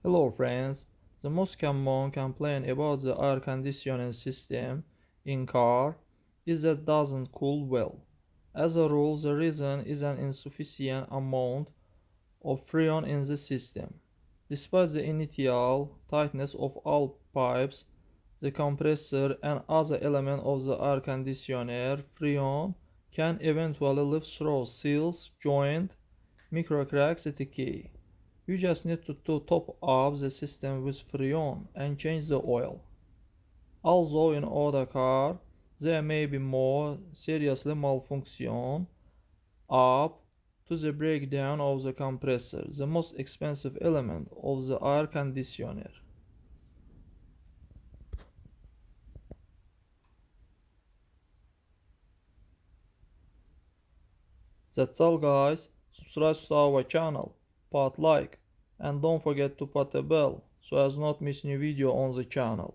Hello friends, the most common complaint about the air conditioning system in car is that it doesn't cool well. As a rule, the reason is an insufficient amount of freon in the system. Despite the initial tightness of all pipes, the compressor and other elements of the air conditioner, freon can eventually leak through seals, joints, microcracks, etc. You just need to top up the system with freon and change the oil. Although in other cars there may be more seriously malfunction up to the breakdown of the compressor, the most expensive element of the air conditioner. That's all guys, subscribe to our channel, put like, and don't forget to put a bell so as not miss new video on the channel.